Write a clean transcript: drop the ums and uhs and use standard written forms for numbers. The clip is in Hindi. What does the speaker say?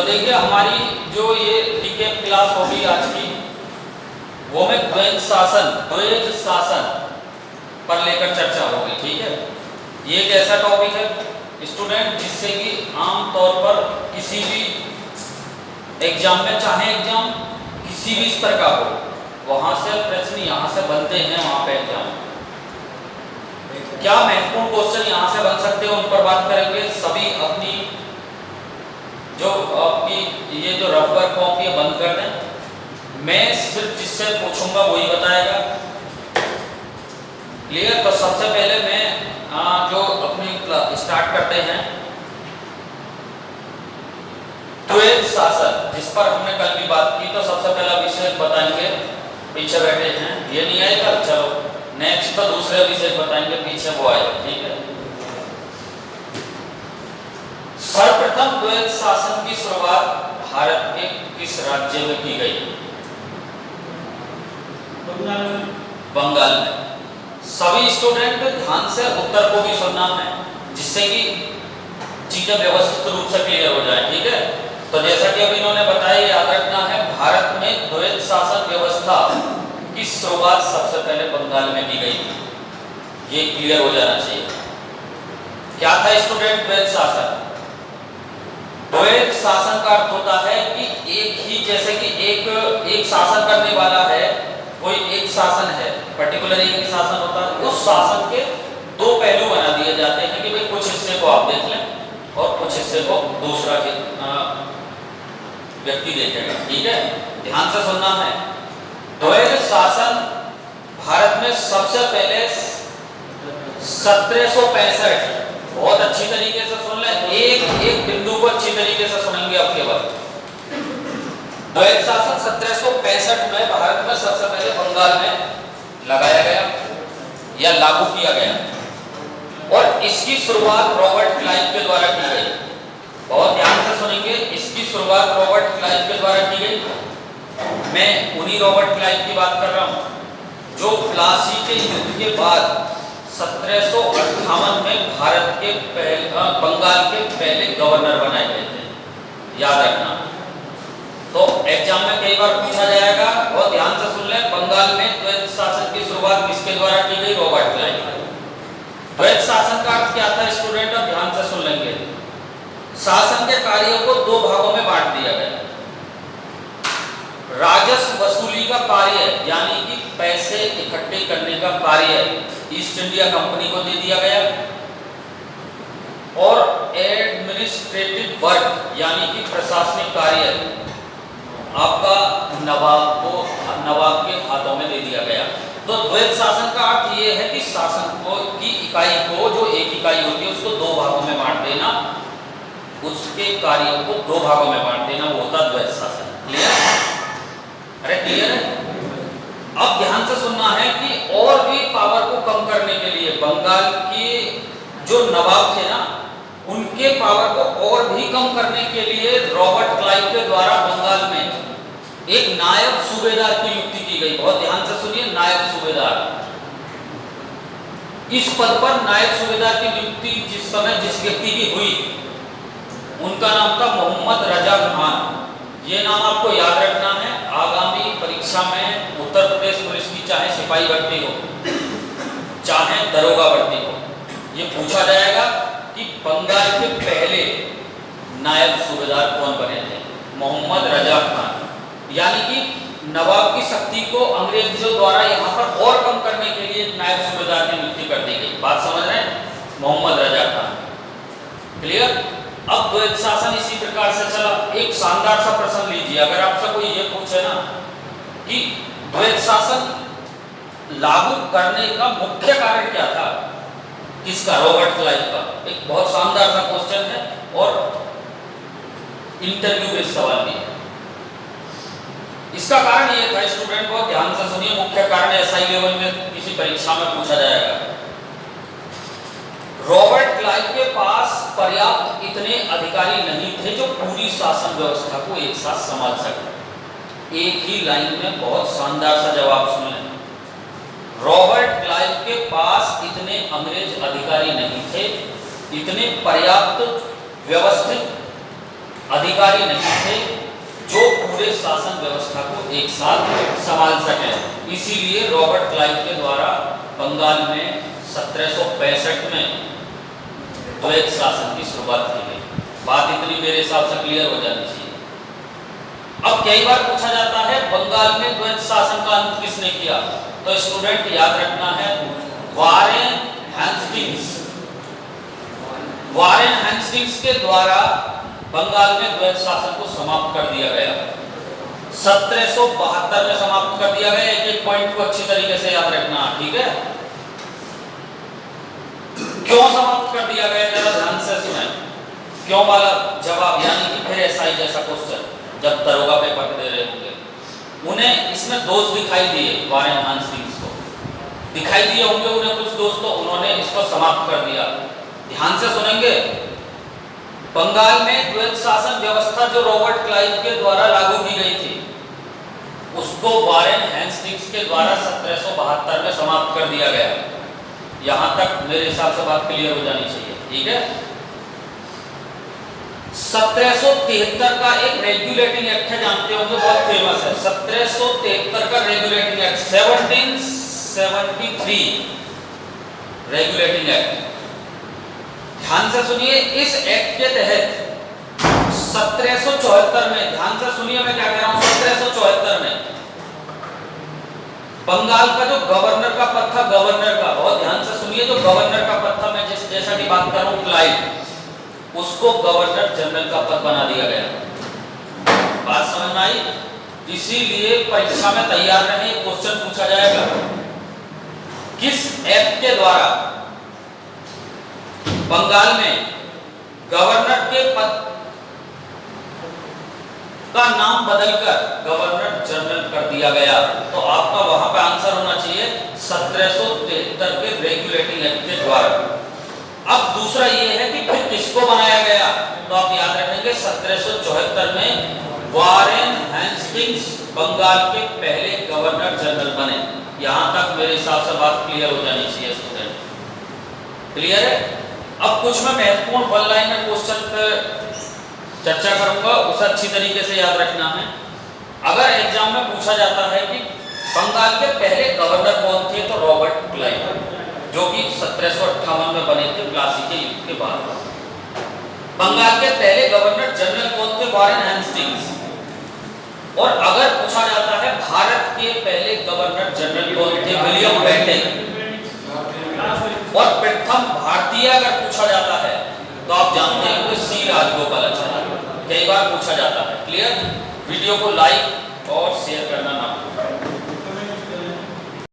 तो देखिए हमारी जो ये रिकेप क्लास होगी आज की, वो में द्वैध शासन पर लेकर चर्चा होगी। ठीक है, ये एक ऐसा टॉपिक है स्टूडेंट जिससे कि आम तौर पर किसी भी एग्जाम में, चाहे एग्जाम किसी भी स्तर का हो, वहां से प्रश्न यहाँ से बनते हैं। वहां पे एग्जाम क्या महत्वपूर्ण क्वेश्चन यहाँ से बन सकते हैं उन पर बात करेंगे। सभी अपनी जो आपकी ये जो रफ वर्क कॉपी बंद कर दें, मैं सिर्फ जिससे पूछूंगा वही बताएगा। क्लियर? तो सबसे पहले मैं जो अपनी स्टार्ट करते हैं द्वैध शासन, जिस पर हमने कल भी बात की। तो सबसे पहला विषय बताएंगे, पीछे बैठे हैं ये नहीं आएगा, चलो नेक्स्ट तो दूसरे विषय बताएंगे, पीछे वो आए। ठीक है, सर्वप्रथम द्वैध शासन की शुरुआत भारत के किस राज्य में की गई? बंगाल में। सभी स्टूडेंट ध्यान से उत्तर को भी सुनना है, जिससे कि चीजें व्यवस्थित रूप से क्लियर हो जाए। ठीक है, तो जैसा कि अभी इन्होंने बताया, याद रखना है भारत में द्वैध शासन व्यवस्था की शुरुआत सबसे पहले बंगाल में की गई थी। ये क्लियर हो जाना चाहिए। क्या था स्टूडेंट द्वैध शासन? द्वैध शासन का अर्थ होता है कि एक ही, जैसे कि एक शासन करने वाला है, कोई एक शासन है, पर्टिकुलर एक ही शासन होता है, उस शासन के दो पहलू बना दिए जाते हैं कि भाई कुछ हिस्से को आप देख लें और कुछ हिस्से को दूसरा व्यक्ति देखेगा। ठीक है, ध्यान से सुनना है। द्वैध शासन भारत में सबसे पहले 1765, बहुत अच्छी तरीके से सुन लें, एक बिंदु को अच्छी तरीके से सुनेंगे आपके बाद। द्वैध शासन 1765 में भारत में सबसे पहले बंगाल में लगाया गया या लागू किया गया, और इसकी शुरुआत रॉबर्ट क्लाइव के द्वारा की गई। बहुत ध्यान से सुनेंगे, इसकी शुरुआत रॉबर्ट क्लाइव के द्वारा की गई। मैं उन्हीं रॉबर्ट क्लाइव की बात कर रहा हूं जो प्लासी के युद्ध के बाद 1758 में भारत के बंगाल के पहले गवर्नर बनाए गए थे। याद रखना, तो एग्जाम में कई बार पूछा जाएगा, और ध्यान से सुन लें। बंगाल में द्वैध शासन की शुरुआत किसके द्वारा की गई? Robert Clive. द्वैध शासन का अर्थ क्या था स्टूडेंट? अब ध्यान से सुन लेंगे। शासन के कार्यों को दो भागों में बांट दिया गया। राजस्व वसूली का कार्य, यानी कि पैसे इकट्ठे करने का कार्य, ईस्ट इंडिया कंपनी को दे दिया गया, और एडमिनिस्ट्रेटिव वर्क, यानी कि प्रशासनिक कार्य, आपका नवाब के हाथों में दे दिया गया। तो द्वैध शासन का अर्थ ये है कि शासन को की इकाई को, जो एक इकाई होती है, उसको दो भागों में बांट देना, उसके कार्यों को दो भागों में बांट देना, वो होता द्वैध शासन। क्लियर? अरे क्लियर है? अब ध्यान से सुनना है कि और भी पावर को कम करने के लिए बंगाल के जो नवाब थे ना, उनके पावर को और भी कम करने के लिए रॉबर्ट क्लाइव के द्वारा बंगाल में एक नायब सूबेदार की नियुक्ति की गई। बहुत ध्यान से सुनिए, नायब सूबेदार। इस पद पर नायब सूबेदार की नियुक्ति जिस समय जिस व्यक्ति की हुई, उनका नाम था मोहम्मद रजा खान। ये नाम आपको याद रखना है। आगामी परीक्षा में उत्तर प्रदेश पुलिस की चाहे सिपाही भर्ती हो, चाहे दरोगा भर्ती हो, ये पूछा जाएगा कि बंगाल के पहले नायब सूबेदार कौन बने थे? मोहम्मद रजा खान। यानी कि नवाब की शक्ति को अंग्रेजों द्वारा यहाँ पर और कम करने के लिए नायब सूबेदार की नियुक्ति कर दी गई। बात समझ रहे हैं? मोहम्मद रजा खान। क्लियर? अब द्वैध शासन इसी प्रकार से चला। एक शानदार सा प्रश्न लीजिए, अगर आपसे कोई ये पूछे ना कि द्वैध शासन लागू करने का मुख्य कारण क्या था, किसका? रॉबर्ट क्लाइव का। एक बहुत शानदार सा क्वेश्चन है और इंटरव्यू में सवाल भी है। इसका कारण ये था स्टूडेंट, बहुत ध्यान से सुनिए, मुख्य कारण एसआई लेवल में किसी परीक्षा में पूछा जाएगा। रॉबर्ट क्लाइव के पास पर्याप्त इतने अधिकारी नहीं थे जो पूरी शासन व्यवस्था को एक साथ संभाल सके। एक ही लाइन में बहुत शानदार सा जवाब सुने। रॉबर्ट क्लाइव के पास इतने अंग्रेज अधिकारी नहीं थे, इतने पर्याप्त व्यवस्थित अधिकारी नहीं थे जो पूरे शासन व्यवस्था को एक साथ संभाल सके। इसीलिए रॉबर्ट क्लाइव के द्वारा बंगाल में 1765 में द्वैत शासन की शुरुआत की गई। बात इतनी मेरे हिसाब से क्लियर हो जानी चाहिए। अब कई बार पूछा जाता है बंगाल में द्वैत शासन का अंत किसने किया, तो स्टूडेंट याद रखना है वारेन हेस्टिंग्स। वारेन हेस्टिंग्स के द्वारा बंगाल में द्वैत शासन को समाप्त कर दिया गया। 1772 में समाप्त कर दिया गया। एक एक पॉइंट को अच्छी तरीके से याद रखना, ठीक है। क्यों समाप्त कर दिया गया, जरा ध्यान से सुने। क्यों वाला जवाब, यानी कि फिर एसआई जैसा क्वेश्चन जब दरोगा पेपर दे रहे होंगे, उन्हें इसमें दोष दिखाई दिए, वारेन हेस्टिंग्स को दिखाई दिए होंगे उन्हें कुछ दोष, तो उन्होंने इसको समाप्त कर दिया। ध्यान से सुनेंगे। बंगाल में द्वैत शासन व्यवस्था जो रॉबर्ट क्लाइव के द्वारा लागू की गई थी, उसको वारेन हेस्टिंग्स के द्वारा 1772 में समाप्त कर दिया गया। यहां तक मेरे हिसाब से बात क्लियर हो जानी चाहिए, ठीक है। 1773 का एक रेगुलेटिंग एक्ट है, जानते होंगे, बहुत फेमस है। 1773 का रेगुलेटिंग एक्ट, 1773 रेगुलेटिंग एक्ट। ध्यान से सुनिए, इस एक्ट के तहत 1774 में, ध्यान से सुनिए मैं क्या कह रहा हूं, 1774 में बंगाल का जो गवर्नर का पद था, गवर्नर का, बहुत ध्यान से सुनिए, जो गवर्नर का पद था, मैं जैसा कि बात कर रहा हूं क्लाइव, उसको गवर्नर जनरल का पद बना दिया गया। बात समझ में आई? इसीलिए परीक्षा में तैयार रहे, क्वेश्चन पूछा जाएगा किस एक्ट के द्वारा बंगाल में गवर्नर के पद का नाम बदलकर गवर्नर जनरल कर दिया गया, तो आपका वहां पे आंसर होना चाहिए 1773 के रेगुलेटिंग एक्ट के द्वारा। अब दूसरा ये है कि फिर किसको बनाया गया, तो आप याद रखेंगे 1774 में वारेन हेस्टिंग्स बंगाल के पहले गवर्नर जनरल बने। यहां तक मेरे हिसाब से बात क्लियर हो जानी चाहिए स्टूडेंट, क्लियर है। अब कुछ मैं महत्वपूर्ण वन लाइनर क्वेश्चन पर चर्चा करूंगा, उसे अच्छी तरीके से याद रखना है। अगर एग्जाम में पूछा जाता है कि बंगाल के पहले गवर्नर कौन थे, तो रॉबर्ट क्लाइव, जो कि 1758 में बने थे प्लासी के युद्ध के बाद। बंगाल के पहले गवर्नर जनरल कौन थे, वारेन हेस्टिंग्स। और अगर पूछा जाता है भारत के पहले गवर्नर जनरल कौन थे, विलियम बेंटिक। और प्रथम भारतीय अगर पूछा जाता है तो आप जानते हैं कि सी राजगोपालाचारी, कई बार पूछा जाता है, क्लियर। वीडियो को लाइक और शेयर करना